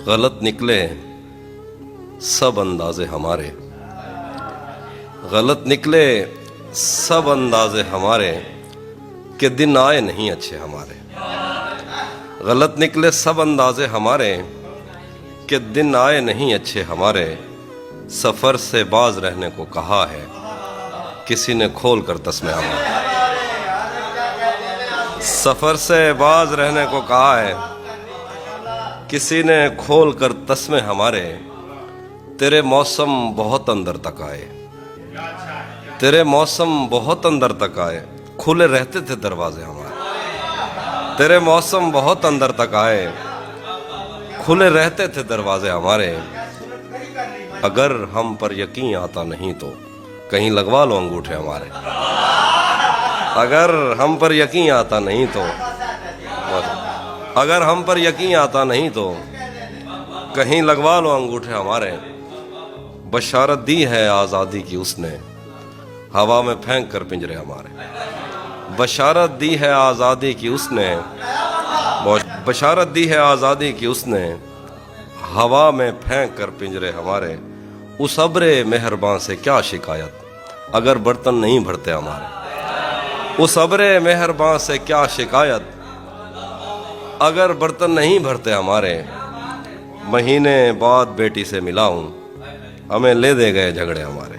गलत निकले सब अंदाजे हमारे, गलत निकले सब अंदाजे हमारे, कि दिन आए नहीं अच्छे हमारे। गलत निकले सब अंदाजे हमारे, कि दिन आए नहीं अच्छे हमारे। सफ़र से बाज रहने को कहा है, किसी ने खोल कर तस्मे हमारे। सफ़र से बाज रहने को कहा है, किसी ने खोल कर तस्मे हमारे। तेरे मौसम बहुत अंदर तक आए, तेरे मौसम बहुत अंदर तक आए, खुले रहते थे दरवाजे हमारे। तेरे मौसम बहुत अंदर तक आए, खुले रहते थे दरवाजे हमारे। अगर हम पर यकीन आता नहीं तो कहीं लगवा लो अंगूठे हमारे। अगर हम पर यकीन आता नहीं तो, अगर हम पर यकीन आता नहीं तो कहीं लगवा लो अंगूठे हमारे। बशारत दी है आज़ादी की उसने, हवा में फेंक कर पिंजरे हमारे। बशारत दी है आज़ादी की उसने, बशारत दी है आज़ादी की उसने, हवा में फेंक कर पिंजरे हमारे। उस अब्रे मेहरबान से क्या शिकायत, अगर बर्तन नहीं भरते हमारे। उस अब्रे मेहरबान से क्या शिकायत, अगर बर्तन नहीं भरते हमारे। महीने बाद बेटी से मिला हूँ, हमें ले दे गए झगड़े हमारे।